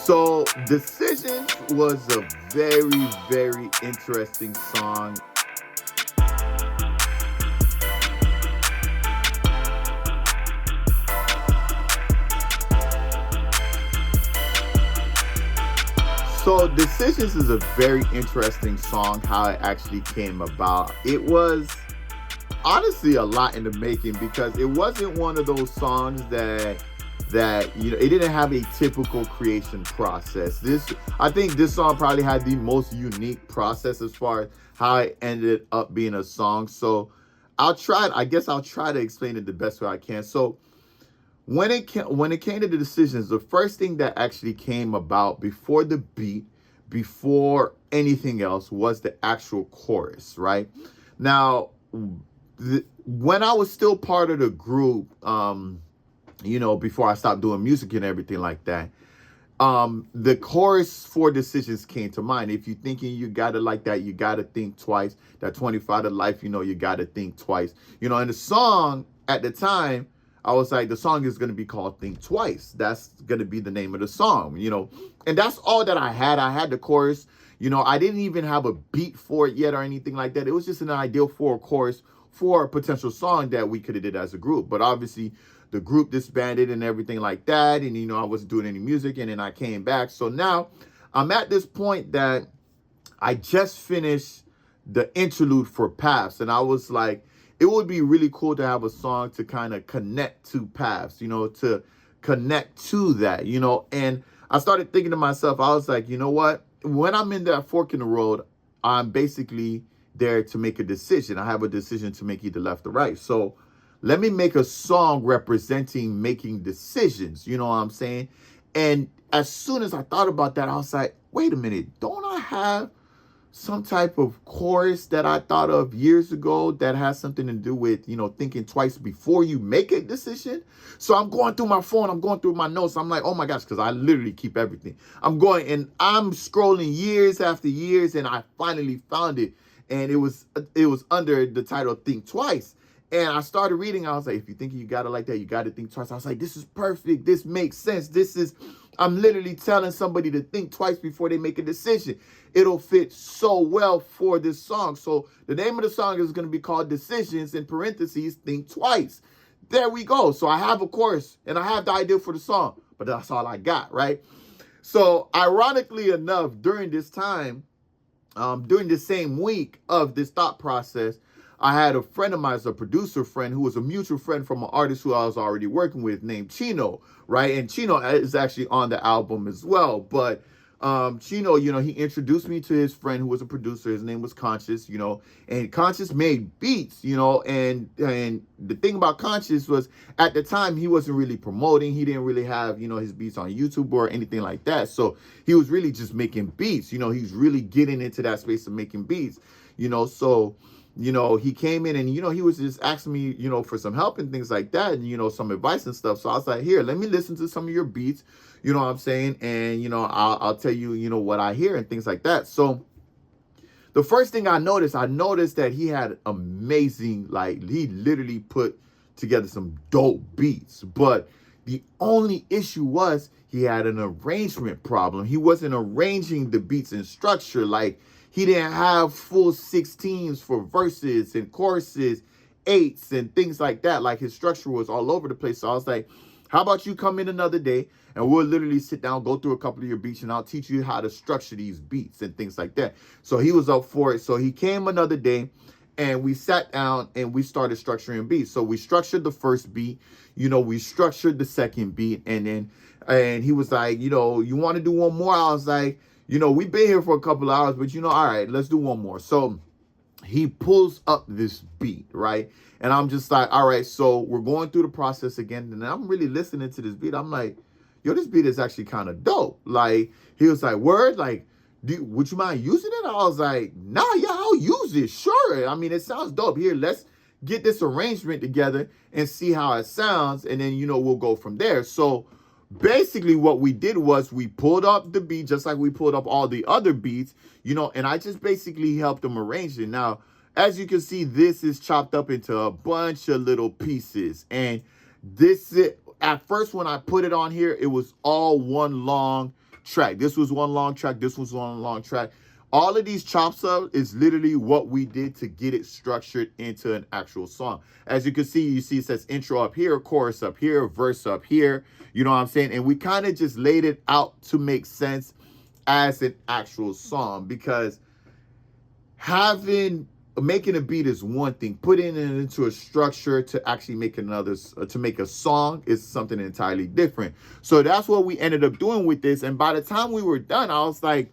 So Decisions was a very, very interesting song. So Decisions is a very interesting song, how it actually came about. It was honestly a lot in the making because it wasn't one of those songs that it didn't have a typical creation process. I think this song probably had the most unique process as far as how it ended up being a song. So I guess I'll try to explain it the best way I can. So when it came to the decisions, the first thing that actually came about before the beat, before anything else, was the actual chorus, right? Now, when I was still part of the group, before I stopped doing music and everything like that, the chorus for Decisions came to mind. If you're thinking you got it like that, you got to think twice. That 25 to life, you got to think twice. And the song at the time, I was like, the song is going to be called Think Twice. That's going to be the name of the song, and that's all that I had. I had the chorus. I didn't even have a beat for it yet or anything like that. It was just an idea for a chorus for a potential song that we could have did as a group. But obviously the group disbanded and everything like that. And, I wasn't doing any music, and then I came back. So now I'm at this point that I just finished the interlude for Paths. And I was like, it would be really cool to have a song to kind of connect to Paths, to connect to that, and I started thinking to myself, I was like, you know what? When I'm in that fork in the road, I'm basically there to make a decision. I have a decision to make either left or right. So let me make a song representing making decisions. You know what I'm saying? And as soon as I thought about that, I was like, wait a minute, don't I have some type of chorus that I thought of years ago that has something to do with, thinking twice before you make a decision? So I'm going through my phone, I'm going through my notes. I'm like, oh my gosh, because I literally keep everything. I'm scrolling years after years, and I finally found it. And it was under the title Think Twice. And I started reading. I was like, if you think you got it like that, you got to think twice. I was like, this is perfect. This makes sense. I'm literally telling somebody to think twice before they make a decision. It'll fit so well for this song. So the name of the song is going to be called Decisions, in parentheses, Think Twice. There we go. So I have a chorus and I have the idea for the song, but that's all I got, right? So ironically enough, during this time, during the same week of this thought process, I had a friend of mine, a producer friend, who was a mutual friend from an artist who I was already working with named Chino, right? And Chino is actually on the album as well. But Chino, he introduced me to his friend who was a producer. His name was Conscious, and Conscious made beats, and the thing about Conscious was, at the time, he wasn't really promoting. He didn't really have, his beats on YouTube or anything like that. So he was really just making beats, he's really getting into that space of making beats, so he came in and, he was just asking me, for some help and things like that, and, some advice and stuff. So I was like, here, let me listen to some of your beats, you know what I'm saying? And, I'll tell you, what I hear and things like that. So the first thing I noticed that he had amazing, he literally put together some dope beats. But the only issue was he had an arrangement problem. He wasn't arranging the beats in structure. He didn't have full 16s for verses and choruses, 8s and things like that. His structure was all over the place. So I was like, how about you come in another day and we'll literally sit down, go through a couple of your beats, and I'll teach you how to structure these beats and things like that. So he was up for it. So he came another day and we sat down and we started structuring beats. So we structured the first beat, we structured the second beat, and he was like, you want to do one more? I was like, we've been here for a couple of hours, but all right, let's do one more. So he pulls up this beat, right? And I'm just like, all right, so we're going through the process again. And I'm really listening to this beat. I'm like, yo, this beat is actually kind of dope. He was like, word, would you mind using it? I was like, nah, yeah, I'll use it. Sure. I mean, it sounds dope. Here, let's get this arrangement together and see how it sounds. And then, we'll go from there. So basically what we did was we pulled up the beat just like we pulled up all the other beats, and I just basically helped them arrange it. Now, as you can see, this is chopped up into a bunch of little pieces. And at first when I put it on here, it was all one long track. This was one long track. This was one long track. All of these chops up is literally what we did to get it structured into an actual song. As you can see, it says intro up here, chorus up here, verse up here. You know what I'm saying? And we kind of just laid it out to make sense as an actual song, because making a beat is one thing. Putting it into a structure to actually make to make a song is something entirely different. So that's what we ended up doing with this. And by the time we were done, I was like,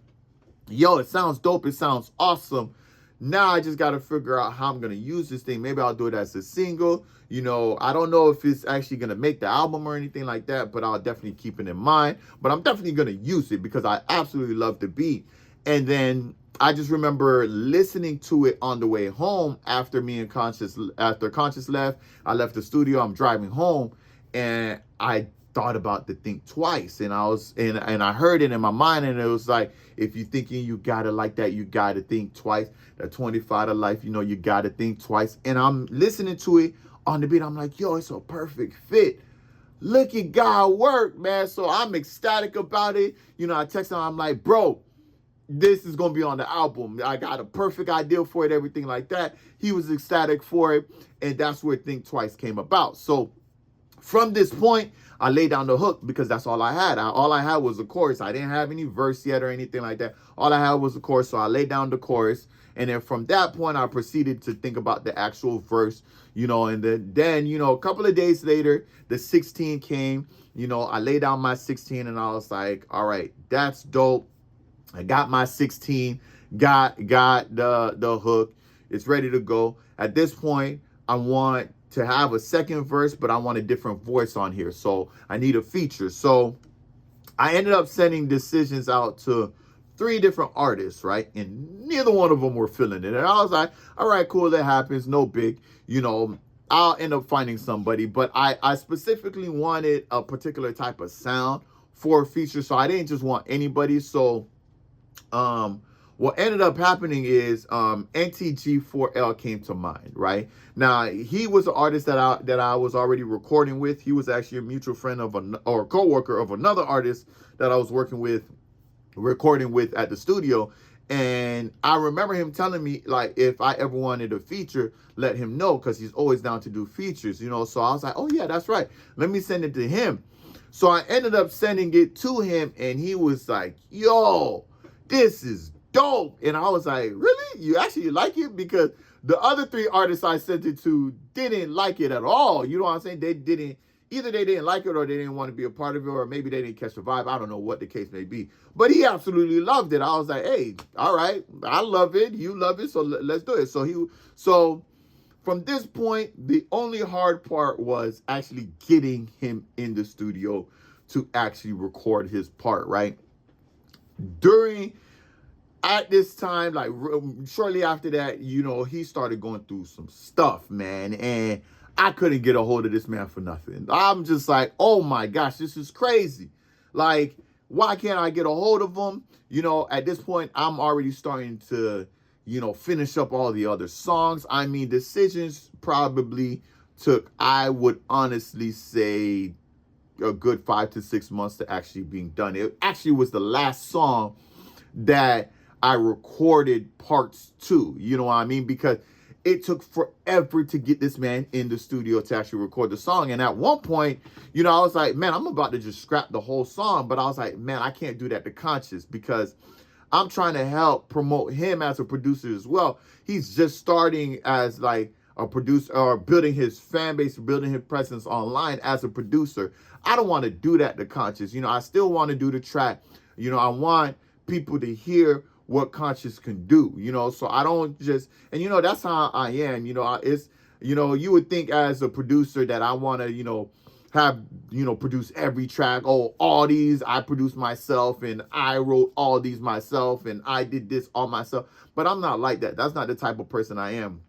yo, it sounds dope. It sounds awesome. Now I just got to figure out how I'm going to use this thing. Maybe I'll do it as a single. You know, I don't know if it's actually going to make the album or anything like that, but I'll definitely keep it in mind. But I'm definitely going to use it because I absolutely love the beat. And then I just remember listening to it on the way home after Conscious left. I left the studio. I'm driving home, and I thought about the thing twice, and I heard it in my mind, and it was like, if you're thinking you got it like that, you got to think twice. That 25 to life, you know, you got to think twice. And I'm listening to it on the beat. I'm like, yo, it's a perfect fit. Look at God work, man. So I'm ecstatic about it. You know, I text him. I'm like, bro, this is going to be on the album. I got a perfect idea for it, everything like that. He was ecstatic for it. And that's where Think Twice came about. So from this point, I laid down the hook because that's all I had. All I had was a chorus. I didn't have any verse yet or anything like that. All I had was a chorus. So I laid down the chorus. And then from that point, I proceeded to think about the actual verse, you know, and then, you know, a couple of days later, the 16 came. You know, I laid down my 16 and I was like, all right, that's dope. I got my 16, got the hook. It's ready to go. At this point, I want to have a second verse, but I want a different voice on here. So I need a feature. So I ended up sending decisions out to 3 different artists, right? And neither one of them were feeling it. And I was like, all right, cool, that happens. No big, you know, I'll end up finding somebody. But I specifically wanted a particular type of sound for a feature. So I didn't just want anybody. So what ended up happening is NTG4L came to mind, right? Now, he was an artist that I was already recording with. He was actually a mutual friend or a co-worker of another artist that I was recording with at the studio. And I remember him telling me, like, if I ever wanted a feature, let him know, because he's always down to do features, you know? So I was like, oh yeah, that's right. Let me send it to him. So I ended up sending it to him, and he was like, yo, this is dope. And I was like, really? You actually like it? Because the other 3 artists I sent it to didn't like it at all. You know what I'm saying? Either they didn't like it or they didn't want to be a part of it, or maybe they didn't catch the vibe. I don't know what the case may be. But he absolutely loved it. I was like, hey, all right, I love it. You love it. So let's do it. So from this point, the only hard part was actually getting him in the studio to actually record his part, right? At this time, like shortly after that, you know, he started going through some stuff, man. And I couldn't get a hold of this man for nothing. I'm just like, oh my gosh, this is crazy. Like, why can't I get a hold of him? You know, at this point, I'm already starting to, you know, finish up all the other songs. I mean, decisions probably took, I would honestly say, a good 5 to 6 months to actually being done. It actually was the last song that I recorded parts to, you know what I mean? Because it took forever to get this man in the studio to actually record the song. And at one point, you know, I was like, man, I'm about to just scrap the whole song. But I was like, man, I can't do that to Conscious, because I'm trying to help promote him as a producer as well. He's just starting as like a producer, or building his fan base, building his presence online as a producer. I don't want to do that to Conscious. You know, I still want to do the track. You know, I want people to hear what Conscious can do, you know? So I don't just, and you know, that's how I am, you know, it's, you know, you would think as a producer that I want to, you know, have, you know, produce every track. Oh, all these I produced myself, and I wrote all these myself, and I did this all myself. But I'm not like that. That's not the type of person I am.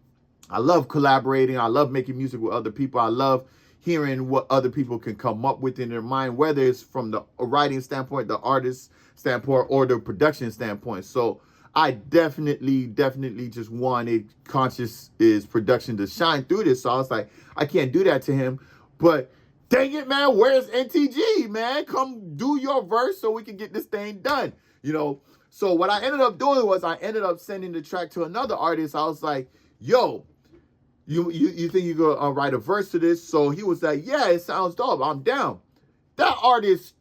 I love collaborating. I love making music with other people. I love hearing what other people can come up with in their mind, whether it's from the writing standpoint, the artist standpoint, or the production standpoint. So I definitely just wanted Conscious's production to shine through this. So I was like, I can't do that to him. But dang it, man, where's NTG, man? Come do your verse so we can get this thing done, you know? So what I ended up doing was I ended up sending the track to another artist. I was like, yo, you think you gonna write a verse to this? So he was like, yeah, it sounds dope. I'm down. That artist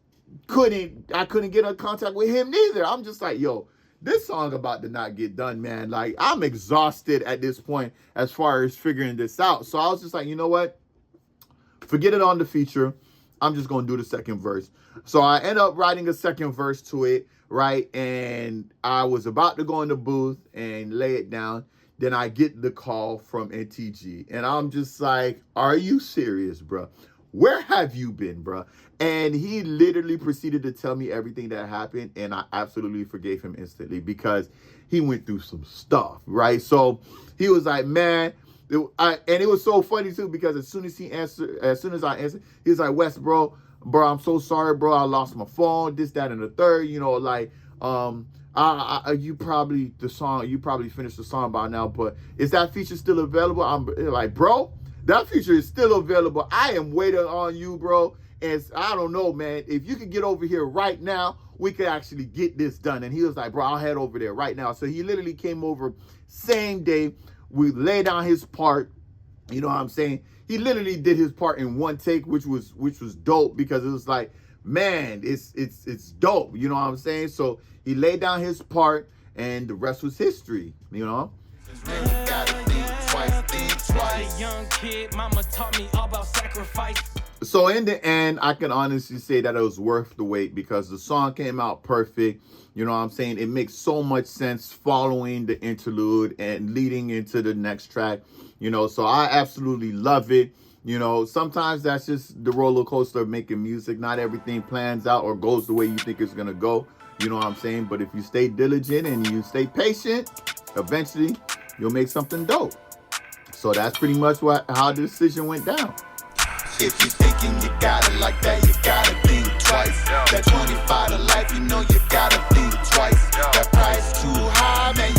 I couldn't get in contact with him neither. I'm just like, yo, this song about to not get done, man. Like, I'm exhausted at this point as far as figuring this out. So I was just like, you know what? Forget it on the feature. I'm just going to do the second verse. So I end up writing a second verse to it, right? And I was about to go in the booth and lay it down. Then I get the call from NTG. And I'm just like, are you serious, bro? Where have you been, bro? And he literally proceeded to tell me everything that happened. And I absolutely forgave him instantly because he went through some stuff, right? So he was like, man, and it was so funny too, because as soon as I answered, he was like, Wes, bro, I'm so sorry, bro. I lost my phone, this, that, and the third, you know, like, you probably finished the song by now, but is that feature still available? I'm like, bro, that feature is still available. I am waiting on you, bro. And I don't know, man, if you could get over here right now, we could actually get this done. And he was like, bro, I'll head over there right now. So he literally came over same day. We laid down his part, you know what I'm saying? He literally did his part in one take, which was dope, because it was like, man, it's dope, you know what I'm saying? So he laid down his part, and the rest was history, you know? Young kid, mama taught me all about sacrifice. So in the end, I can honestly say that it was worth the wait, because the song came out perfect. You know what I'm saying? It makes so much sense following the interlude and leading into the next track, you know, so I absolutely love it. You know, sometimes that's just the roller coaster of making music. Not everything plans out or goes the way you think it's going to go. You know what I'm saying? But if you stay diligent and you stay patient, eventually you'll make something dope. So that's pretty much how the decision went down. If you're thinking you got it like that, you gotta think twice. That 25 to life, you know you gotta think twice. That price too high, man,